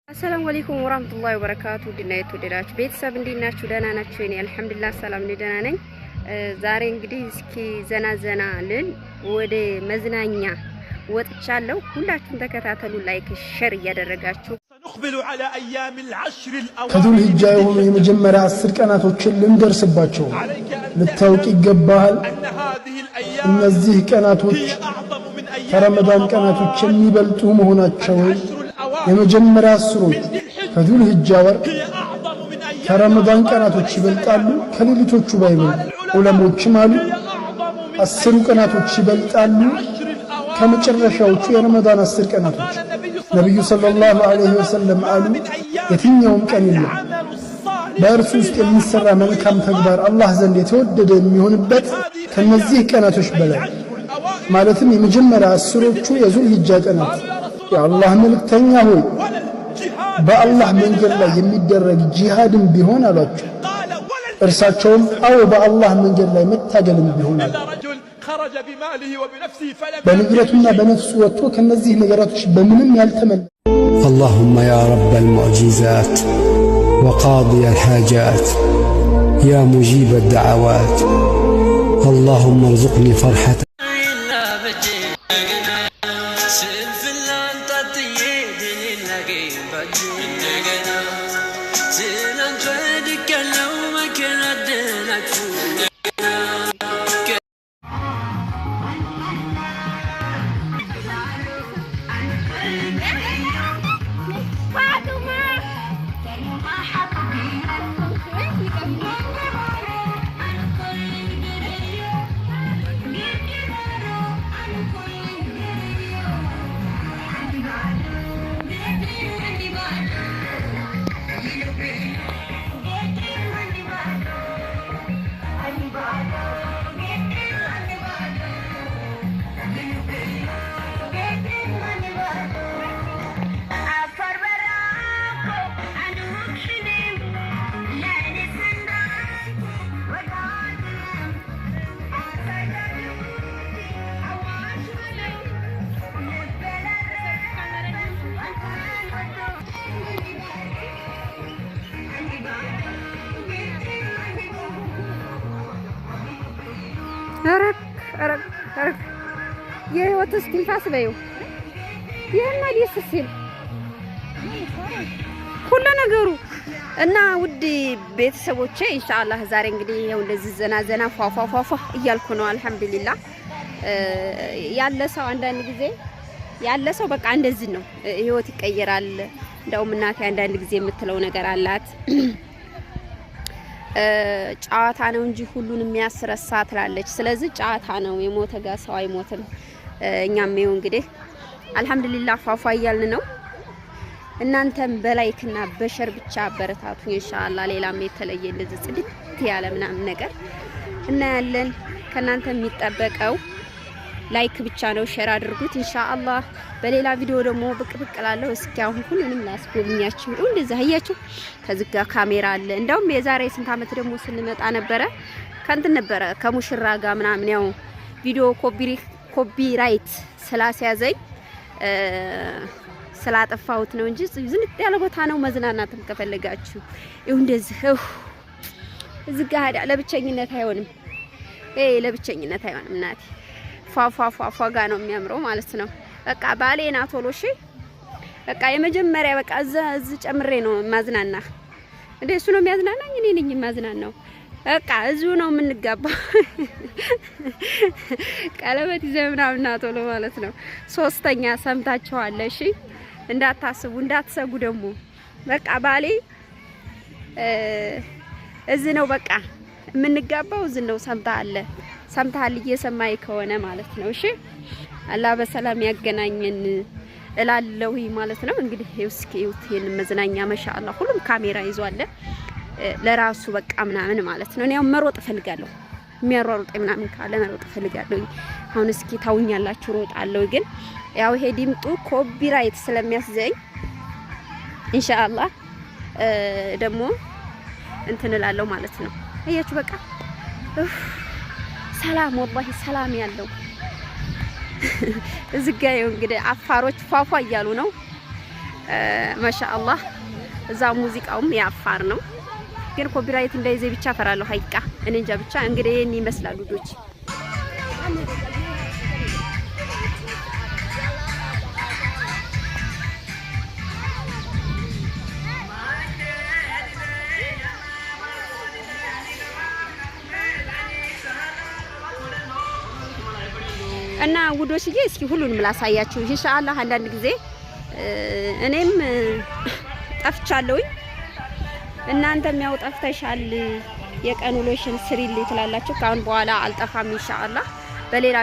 السلام عليكم ورحمة الله وبركاته دينايت ودراج ቤተሰብ እንዴት ናችሁ ደህና ናችሁ እኔ አልহামዱሊላህ ሰላም ነኝ ደህና ነኝ ዛሬ እንግዲህ እስኪ ዘና ልል ወደ መዝናኛ ወጥቻለሁ ሁላችሁም ተከታተሉ ላይክ ሼር እያደረጋችሁ نقبل على ايام العشر الاواخر ከዱል ሂጃ የሆኑ የመጀመሪያ 10 ቀናቶችን ልንደርስባቸው ልታውቅ ይገባል እነዚህ ቀናቶች ከረመዳን ቀናቶች የሚበልጡ መሆናቸውን የመጀመሪያ 10 ከዱል ሂጃ ወር ከረመዳን ቀናቶች ይበልጣሉ ከሌሊቶቹ ባይበልጡ ዑለሞችም አሉ 10 ቀናቶች ይበልጣሉ ከመጨረሻዎቹ የረመዳን 10 ቀናቶች ነብዩ ሰለላሁ ዐለይሂ ወሰለም አሉ የትኛውም ቀን የለም በእርሱ ውስጥ የሚሰራ መልካም ተግባር አላህ ዘንድ የተወደደ የሚሆንበት ከነዚህ ቀናቶች በላይ ማለትም የመጀመሪያ 10ዎቹ የዙል ሂጃ ቀናት የአላህ መልእክተኛ ሆይ በአላህ መንገድ ላይ የሚደረግ ጂሃድም ቢሆን አሏቸው እርሳቸውም አው በአላህ መንገድ ላይ መታገልም ቢሆን በንብረቱና በነፍሱ ወጥቶ ከነዚህ ነገራቶች በምንም ያልተመለ اللهم يا رب المعجزات وقاضي الحاجات يا مجيب الدعوات اللهم ارزقني فرحة አረክ የህይወት እስትንፋስ በዩ የማል ይስሲል ሁሉ ነገሩ እና ውድ ቤተሰቦቼ ኢንሻአላህ ዛሬ እንግዲህ ይሄው እንደዚህ ዘና ፏፏ እያልኩ ነው አልহামዱሊላህ ያለ ሰው አንዳንድ ጊዜ ያለ ሰው በቃ እንደዚህ ነው ህይወት ይቀየራል እንደውም እናቴ አንዳንድ ጊዜ የምትለው ነገር አላት ጫዋታ ነው እንጂ ሁሉንም የሚያስረሳ ትላለች ስለዚህ ጫዋታ ነው የሞተ ጋር ሰው አይሞትም እኛም ይኸው እንግዲህ አልহামዱሊላህ ፏፏ እያልን ነው እናንተም በላይክና በሸር ብቻ አበረታቱ ኢንሻአላህ ሌላም የተለየ እንደዚህ ጽድት ያለ ምናምን ነገር እና ያለን ከናንተ የሚጠበቀው ላይክ ብቻ ነው ሼር አድርጉት ኢንሻአላህ በሌላ ቪዲዮ ደግሞ ብቅ ላለው እስኪ አሁን ሁሉንም ላስጎብኛችሁ እንደዚህ አያችሁ ከዝጋ ካሜራ አለ እንደውም የዛሬ ስንት አመት ደግሞ ስንመጣ ነበረ ከንት ነበረ ከሙሽራ ጋር ምናምን ያው ቪዲዮ ኮፒራይት ስላስያዘኝ ስላጠፋሁት ነው እንጂ ዝንጥ ያለ ቦታ ነው መዝናናትም ከፈለጋችሁ ይሁን እንደዚህ እዚህ ጋር ለብቸኝነት አይሆንም ለብቸኝነት አይሆንም እናቴ ፏፏ ጋር ነው የሚያምረው ማለት ነው በቃ ባሌና ቶሎሺ በቃ የመጀመሪያ በቃ እዚህ ጨምሬ ነው ማዝናና እንዴ እሱ ነው የሚያዝናናኝ እኔ ነኝ ማዝናናው በቃ እዚሁ ነው የምንጋባው ቀለበት ይዘምናውና ቶሎ ማለት ነው ሶስተኛ ሰምታችኋል እሺ እንዳታስቡ እንዳትሰጉ ደግሞ በቃ ባሌ እዚህ ነው በቃ የምንጋባው እዚህ ነው ሰምታል እየሰማይ ከሆነ ማለት ነው እሺ አላህ በሰላም ያገናኘን እላለሁ ማለት ነው እንግዲህ እስኪ ይሁን መዝናኛ ማሻአላህ ሁሉም ካሜራ ይዟል ለራሱ በቃ ምናምን ማለት ነው እኔው መሮጥ ፈልጋለሁ የሚያሯሩጥ ምናምን ካለ መሮጥ ፈልጋለሁ አሁን እስኪ ታውኛላችሁ ሮጣለሁ ግን ያው ይሄ ዲምጡ ኮፒራይት ስለሚያስዘኝ ኢንሻአላህ ደግሞ እንትን እላለሁ ማለት ነው አያችሁ በቃ ሰላም ወላሂ ሰላም ያለው እዝጋየው እንግዲህ አፋሮች ፏፏ እያሉ ነው ማሻአላህ እዛ ሙዚቃውም ያፋር ነው ግን ኮፒራይት እንዳይዘ ብቻ ፈራለሁ ሀይቃ እኔ እንጃ ብቻ እንግዲህ እኔ ይመስላል ዱዶች እና ውዶችዬ እስኪ ሁሉንም ላሳያችሁ ኢንሻአላህ አንዳንድ ጊዜ እኔም ጠፍቻለሁኝ እናንተም ያው ጠፍተሻል የቀን ውሎሽን ስሪልኝ ትላላችሁ ካሁን በኋላ አልጠፋም ኢንሻአላህ በሌላ